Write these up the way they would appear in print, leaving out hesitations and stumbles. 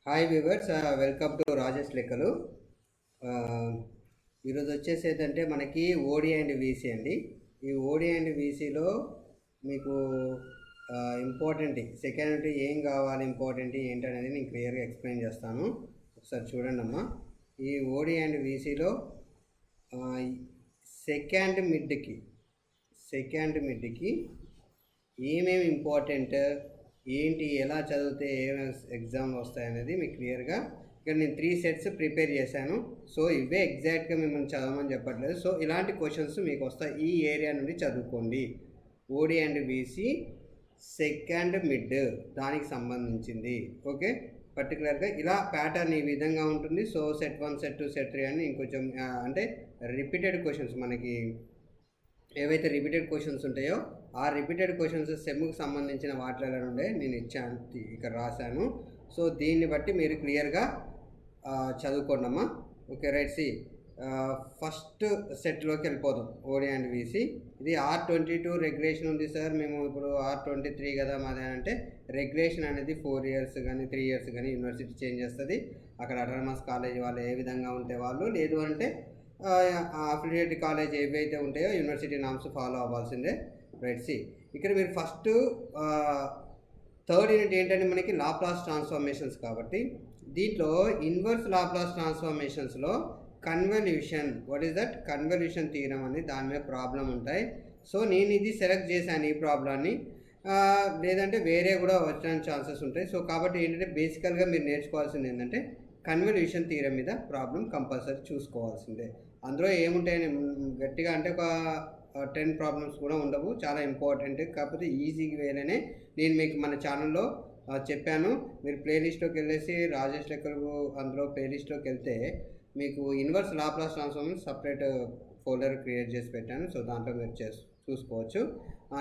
Hi viewers, welcome to Rajesh లెక్కలు. ఈరోజు వచ్చేసి ఏంటంటే మనకి ఓడి అండ్ వీసీ అండి. ఈ ఓడి అండ్ వీసీలో మీకు ఇంపార్టెంట్ సెకండ్ ఏం కావాలి, ఇంపార్టెంట్ ఏంటనేది నేను క్లియర్గా ఎక్స్ప్లెయిన్ చేస్తాను. ఒకసారి చూడండి అమ్మా. ఈ ఓడి అండ్ వీసీలో సెకండ్ మిడ్కి ఏమేమి ఇంపార్టెంట్ ఏంటి, ఎలా చదివితే ఏమేమి ఎగ్జామ్లు వస్తాయనేది మీకు క్లియర్గా ఇక్కడ నేను 3 సెట్స్ ప్రిపేర్ చేశాను. సో ఇవే ఎగ్జాక్ట్గా మిమ్మల్ని చదవమని చెప్పట్లేదు. సో ఇలాంటి క్వశ్చన్స్ మీకు వస్తాయి. ఈ ఏరియా నుండి చదువుకోండి. ఓడి అండ్ బీసీ సెకండ్ మిడ్ దానికి సంబంధించింది. ఓకే, పర్టికులర్గా ఇలా ప్యాటర్న్ ఈ విధంగా ఉంటుంది. సో సెట్ 1, సెట్ 2, సెట్ 3 అని ఇంకొంచెం అంటే రిపీటెడ్ క్వశ్చన్స్ మనకి ఏవైతే రిపీటెడ్ క్వశ్చన్స్ ఉంటాయో ఆ రిపీటెడ్ క్వశ్చన్స్ సెమ్కి సంబంధించిన వాటిలో నుండే నేను ఇచ్చాను, ఇక్కడ రాశాను. సో దీన్ని బట్టి మీరు క్లియర్గా చదువుకోండి అమ్మా. Okay right. ఫస్ట్ సెట్లోకి వెళ్ళిపోదాం. ఓడి అండ్ వీసీ. ఇది R22 రెగ్యులేషన్ ఉంది సార్, మేము ఇప్పుడు R23 కదా మాది అంటే, రెగ్యులేషన్ అనేది 4 ఇయర్స్ కానీ 3 ఇయర్స్ కానీ యూనివర్సిటీ చేంజ్ చేస్తుంది. అక్కడ అటానమస్ కాలేజ్ వాళ్ళు ఏ విధంగా ఉంటే వాళ్ళు, లేదు అంటే అఫిలియేట్ కాలేజ్ ఏవైతే ఉంటాయో యూనివర్సిటీ నామ్స్ ఫాలో అవ్వాల్సిందే. రైట్. ఇక్కడ మీరు ఫస్ట్ థర్డ్ యూనిట్ ఏంటంటే మనకి లాప్లాస్ ట్రాన్స్ఫర్మేషన్స్ కాబట్టి దీంట్లో ఇన్వర్స్ లాప్లాస్ ట్రాన్స్ఫర్మేషన్స్లో convolution, what is that convolution theorem అని దాని మీద ప్రాబ్లం ఉంటాయి. సో నేను ఇది సెలెక్ట్ చేశాను ఈ ప్రాబ్లాన్ని, లేదంటే వేరే కూడా వచ్చడానికి ఛాన్సెస్ ఉంటాయి. సో కాబట్టి ఏంటంటే బేసికల్గా మీరు నేర్చుకోవాల్సింది ఏంటంటే కన్వల్యూషన్ థియరం మీద ప్రాబ్లం కంపల్సరీ చూసుకోవాల్సిందే. అందులో ఏముంటాయని గట్టిగా అంటే ఒక 10 ప్రాబ్లమ్స్ కూడా ఉండవు, చాలా ఇంపార్టెంట్. కాకపోతే ఈజీ వేలోనే నేను మీకు మన ఛానల్లో చెప్పాను. మీరు ప్లేలిస్ట్లోకి వెళ్ళేసి రాజేష్ లెక్కలు అందులో ప్లేలిస్ట్లోకి వెళ్తే మీకు inverse Laplace transformation separate folder create చేసి పెట్టాను. సో దాంట్లో మీరు చూసుకోవచ్చు.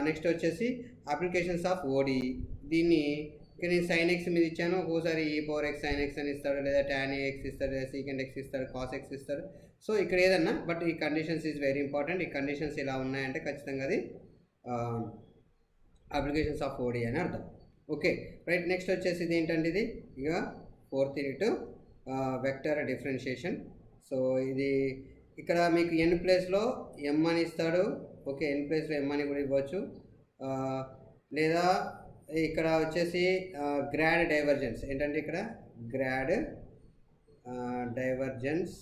నెక్స్ట్ వచ్చేసి అప్లికేషన్స్ ఆఫ్ ఓడి. దీన్ని ఇక్కడ నేను సైన్ ఎక్స్ మీద ఇచ్చాను. ఒక్కోసారి ఈ పవర్ ఎక్స్ సైన్ ఎక్స్ అని ఇస్తాడు, లేదా tan ఎక్స్ ఇస్తాడు, లేదా సీకెంట్ ఎక్స్ ఇస్తాడు, కాస్ ఎక్స్ ఇస్తాడు. సో ఇక్కడ ఏదన్నా, బట్ ఈ కండిషన్స్ ఈజ్ వెరీ ఇంపార్టెంట్. ఈ కండిషన్స్ ఇలా ఉన్నాయంటే ఖచ్చితంగా అది అప్లికేషన్స్ ఆఫ్ ఓడి అని అర్థం. Okay right. నెక్స్ట్ వచ్చేసి ఇది ఏంటంటే ఇది ఇక 4th unit vector differentiation. So ఇది ఇక్కడ మీకు n ప్లేస్లో m అని ఇస్తాడు. ఓకే, n ప్లేస్లో m అని కూడా ఇవ్వచ్చు. లేదా ఇక్కడ వచ్చేసి గ్రాడ్ డైవర్జెన్స్ ఏంటంటే ఇక్కడ గ్రాడ్ డైవర్జెన్స్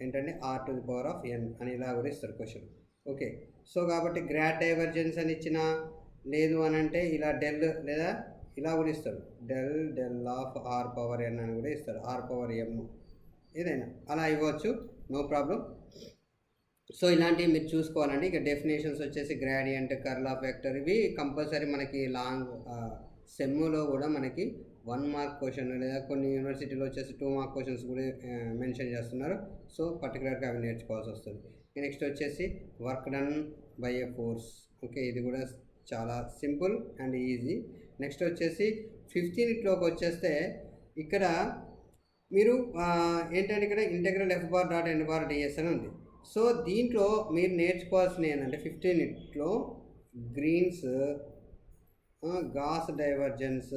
ఏంటంటే r⁴n అని ఇలా కూడా ఇస్తారు క్వశ్చన్. ఓకే, సో కాబట్టి గ్రాడ్ డైవర్జెన్స్ అని ఇచ్చిన, లేదు అని అంటే ఇలా డెల్ లేదా ఇలా కూడా ఇస్తారు, డెల్ ఆఫ్ r⁴n అని కూడా ఇస్తారు, r⁴m ఏదైనా అలా ఇవ్వచ్చు, నో ప్రాబ్లం. సో ఇలాంటివి మీరు చూసుకోవాలండి. ఇక డెఫినేషన్స్ వచ్చేసి గ్రాడియంట్, కర్ల్ ఆఫ్ వెక్టర్, ఇవి కంపల్సరీ మనకి లాంగ్ సెమ్లో కూడా మనకి 1 మార్క్ క్వశ్చన్, లేదా కొన్ని యూనివర్సిటీలో వచ్చేసి 2 మార్క్ క్వశ్చన్స్ కూడా మెన్షన్ చేస్తున్నారు. సో పర్టికులర్గా అవి నేర్చుకోవాల్సి వస్తుంది. నెక్స్ట్ వచ్చేసి work done by A force. Okay, ఇది కూడా చాలా సింపుల్ అండ్ ఈజీ. నెక్స్ట్ వచ్చేసి 15th యూనిట్లోకి వచ్చేస్తే ఇక్కడ మీరు ఏంటంటే ఇక్కడ ఇంటెగ్రల్ f⁻.n⁻ds అని ఉంది. సో దీంట్లో మీరు నేర్చుకోవాల్సినవి ఏంటంటే 15th యూనిట్లో Green's, Gauss divergence,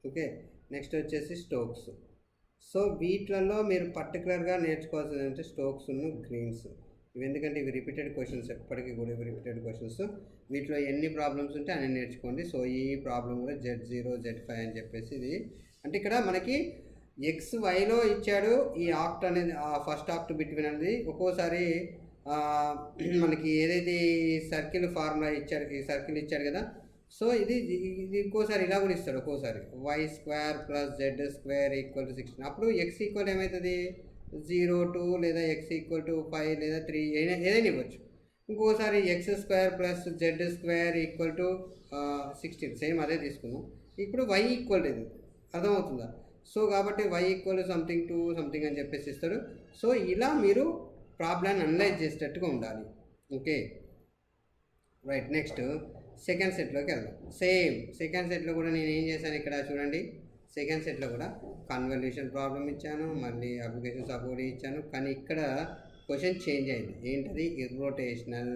okay, next వచ్చేసి స్టోక్స్. సో వీటిలలో మీరు పర్టికులర్గా నేర్చుకోవాల్సింది అంటే స్టోక్స్, గ్రీన్స్. ఇవి ఎందుకంటే ఇవి రిపీటెడ్ క్వశ్చన్స్, ఎప్పటికీ కూడా ఇవి రిపీటెడ్ క్వశ్చన్స్. వీటిలో ఎన్ని ప్రాబ్లమ్స్ ఉంటే అన్ని నేర్చుకోండి. సో ఈ ప్రాబ్లం కూడా Z0 Z5 అని చెప్పేసి ఇది అంటే ఇక్కడ మనకి XYలో ఇచ్చాడు. ఈ ఆక్ట్ అనేది ఫస్ట్ ఆక్ట్ బిట్వీన్ అనేది ఒక్కోసారి మనకి ఏదైతే సర్కిల్ ఫార్ములా ఇచ్చాడు, ఈ సర్కిల్ ఇచ్చాడు కదా. సో ఇది ఇంకోసారి ఇలా కూడా ఇస్తాడు. ఒక్కోసారి y² + z² = 16. అప్పుడు x ఈక్వల్ ఏమవుతుంది 0 2, లేదా x = 5 లేదా 3 ఏదైనా ఇవ్వచ్చు. ఇంకోసారి x² + z² = 16, సేమ్ అదే తీసుకుందాం. ఇప్పుడు y ఈక్వల్ ఇది అర్థమవుతుందా? సో కాబట్టి y = సంథింగ్ టు సంథింగ్ అని చెప్పేసి ఇస్తాడు. సో ఇలా మీరు ప్రాబ్లాన్ని అనలైజ్ చేసేటట్టుగా ఉండాలి. Okay right. నెక్స్ట్ సెకండ్ సెట్లోకి వెళ్దాం. సేమ్ సెకండ్ సెట్లో కూడా నేను ఏం చేశాను ఇక్కడ చూడండి. సెకండ్ సెట్లో కూడా కన్వల్యూషన్ ప్రాబ్లం ఇచ్చాను, మళ్ళీ అప్లికేషన్స్ ఆఫ్ ఓడి ఇచ్చాను. కానీ ఇక్కడ క్వశ్చన్ చేంజ్ అయింది. ఏంటది? ఇర్రోటేషనల్.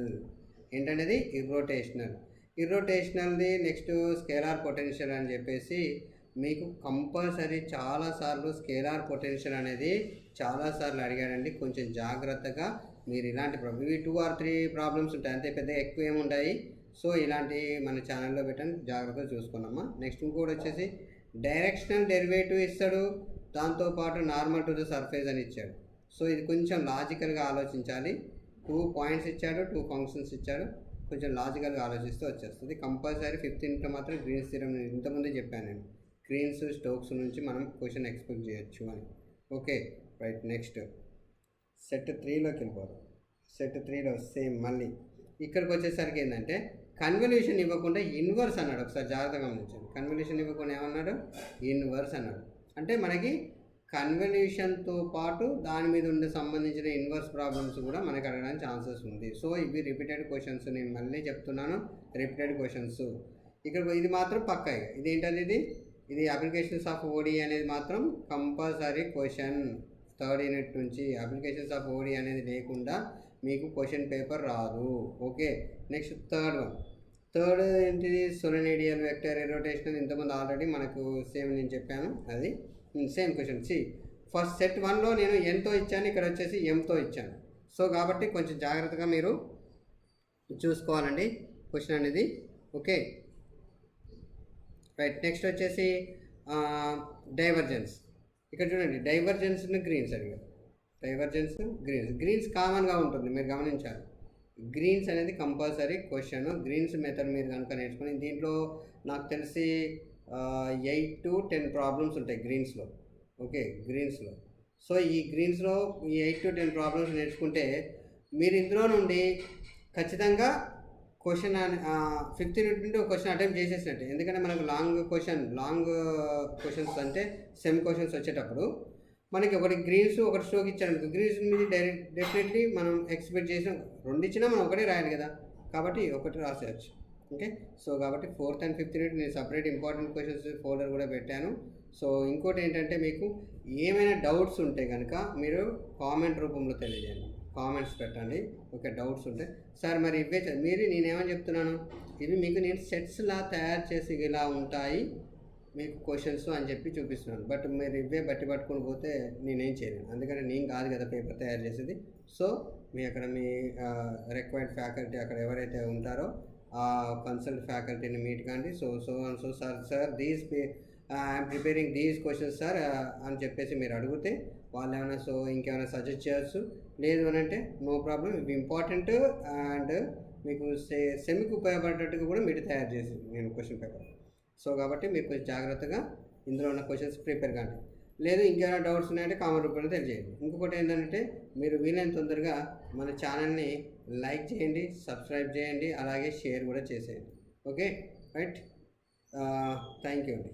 ఏంటంటే ఇర్రోటేషనల్. ఇర్రోటేషనల్ది నెక్స్ట్ స్కేలార్ పొటెన్షియల్ అని చెప్పేసి మీకు కంపల్సరీ చాలాసార్లు స్కేలార్ పొటెన్షియల్ అనేది చాలాసార్లు అడిగాడండి. కొంచెం జాగ్రత్తగా మీరు ఇలాంటి ఇవి 2 or 3 ప్రాబ్లమ్స్ ఉంటాయి అంతే, పెద్ద ఎక్కువ ఏముంటాయి. సో ఇలాంటి మన ఛానల్లో పెట్టని జాగ్రత్తగా చూసుకున్నామా. నెక్స్ట్ ఇంకోటి వచ్చేసి డైరెక్షనల్ డెరివేటివ్ ఇస్తాడు, దాంతోపాటు నార్మల్ టు ద సర్ఫేస్ అని ఇచ్చాడు. సో ఇది కొంచెం లాజికల్గా ఆలోచించాలి. 2 పాయింట్స్ ఇచ్చాడు, 2 ఫంక్షన్స్ ఇచ్చాడు, కొంచెం లాజికల్గా ఆలోచిస్తే వచ్చేస్తుంది. కంపల్సరీ 15th మాత్రం గ్రీన్స్ థియరం ఇంతకుముందే చెప్పాను నేను, గ్రీన్స్ స్టోక్స్ నుంచి మనం క్వశ్చన్ ఎక్స్పెక్ట్ చేయొచ్చు అని. Okay right. నెక్స్ట్ సెట్ 3లోకి వెళ్ళిపోదాం. సెట్ 3లో సేమ్ మళ్ళీ ఇక్కడికి వచ్చేసరికి ఏంటంటే కన్వల్యూషన్ ఇవ్వకుండా ఇన్వర్స్ అన్నాడు. ఒకసారి జాగ్రత్తగా గమనించండి. కన్వల్యూషన్ ఇవ్వకుండా ఏమన్నాడు? ఇన్వర్స్ అన్నాడు. అంటే మనకి కన్వల్యూషన్తో పాటు దాని మీద ఉండే సంబంధించిన ఇన్వర్స్ ప్రాబ్లమ్స్ కూడా మనకి అడగడానికి ఛాన్సెస్ ఉంది. సో ఇవి రిపీటెడ్ క్వశ్చన్స్, నేను మళ్ళీ చెప్తున్నాను రిపీటెడ్ క్వశ్చన్స్. ఇక్కడ ఇది మాత్రం పక్కా. ఇదేంటది? ఇది అప్లికేషన్స్ ఆఫ్ ఓడి అనేది మాత్రం కంపల్సరీ క్వశ్చన్. 3rd యూనిట్ నుంచి అప్లికేషన్స్ ఆఫ్ ఓడి అనేది లేకుండా మీకు క్వశ్చన్ పేపర్ రాదు. ఓకే. నెక్స్ట్ థర్డ్ ఏంటిది? సోలెనోయిడల్ వెక్టర్ రొటేషనల్. ఇంతకుముందు ఆల్రెడీ మనకు సేమ్ నేను చెప్పాను, అది సేమ్ క్వశ్చన్. ఫస్ట్ సెట్ 1లో నేను ఎంతో ఇచ్చాను, ఇక్కడ వచ్చేసి ఎంతో ఇచ్చాను. సో కాబట్టి కొంచెం జాగ్రత్తగా మీరు చూసుకోవాలండి క్వశ్చన్ అనేది. Okay right. నెక్స్ట్ వచ్చేసి డైవర్జెన్స్. ఇక్కడ చూడండి, డైవర్జెన్స్ని గ్రీన్స్ అడిగారు. డైవర్జెన్స్ గ్రీన్స్ కామన్గా ఉంటుంది, మీరు గమనించాలి. గ్రీన్స్ అనేది కంపల్సరీ క్వశ్చన్. గ్రీన్స్ మెథడ్ మీరు కనుక నేర్చుకుని, దీంట్లో నాకు తెలిసి 8 to 10 ప్రాబ్లమ్స్ ఉంటాయి గ్రీన్స్లో. ఓకే గ్రీన్స్లో. సో ఈ గ్రీన్స్లో ఈ 8 to 10 ప్రాబ్లమ్స్ నేర్చుకుంటే మీరు ఇందులో నుండి ఖచ్చితంగా క్వశ్చన్ 5th యూనిట్ నుండి ఒక క్వశ్చన్ అటెంప్ట్ చేసేసినట్టే. ఎందుకంటే మనకు లాంగ్ క్వశ్చన్స్ అంటే సెమ్ క్వశ్చన్స్ వచ్చేటప్పుడు మనకి ఒకటి గ్రీన్స్ ఒకటి స్ట్రోక్ ఇచ్చారనుకో, గ్రీన్స్ మీద డెఫినెట్లీ మనం ఎక్స్పెక్ట్ చేసిన 2 ఇచ్చినా మనం ఒకటే రాయాలి కదా, కాబట్టి ఒకటి రాసేయచ్చు. ఓకే. సో కాబట్టి 4th and 5th యూనిట్ నేను సపరేట్ ఇంపార్టెంట్ క్వశ్చన్స్ ఫోల్డర్ కూడా పెట్టాను. సో ఇంకోటి ఏంటంటే మీకు ఏమైనా డౌట్స్ ఉంటే కనుక మీరు కామెంట్ రూపంలో తెలియజేయండి, కామెంట్స్ పెట్టండి. ఓకే డౌట్స్ ఉంటే. సార్ మరి ఇవే నేనేమని చెప్తున్నాను, ఇవి మీకు నేను సెట్స్లా తయారు చేసి ఇలా ఉంటాయి మీకు క్వశ్చన్స్ అని చెప్పి చూపిస్తున్నాను. బట్ మీరు ఇవే పట్టుకొని పోతే నేనేం చేయలేను, అందుకని నేను కాదు కదా పేపర్ తయారు చేసేది. సో మీ అక్కడ మీ రిక్వైర్డ్ ఫ్యాకల్టీ అక్కడ ఎవరైతే ఉంటారో ఆ కన్సల్ట్ ఫ్యాకల్టీని మీట్ కాండి. So sir these I'm preparing these questions sir అని చెప్పేసి మీరు అడిగితే వాళ్ళు ఏమైనా ఇంకేమైనా సజెస్ట్ చేయొచ్చు. లేదు అని అంటే నో ప్రాబ్లం, ఇవి ఇంపార్టెంట్ అండ్ మీకు సెమ్కి ఉపయోగపడేటట్టుగా కూడా మీరు తయారు చేసి నేను క్వశ్చన్ పేపర్. సో కాబట్టి మీరు కొంచెం జాగ్రత్తగా ఇందులో ఉన్న క్వశ్చన్స్ ప్రిపేర్ కాండి. లేదు ఇంకేమైనా డౌట్స్ ఉన్నాయంటే కామెంట్ రూపంలో తెలియజేయండి. ఇంకొకటి ఏంటంటే మీరు వీలైన తొందరగా మన ఛానల్ని లైక్ చేయండి, సబ్స్క్రైబ్ చేయండి, అలాగే షేర్ కూడా చేసేయండి. Okay right. థ్యాంక్ యూ అండి.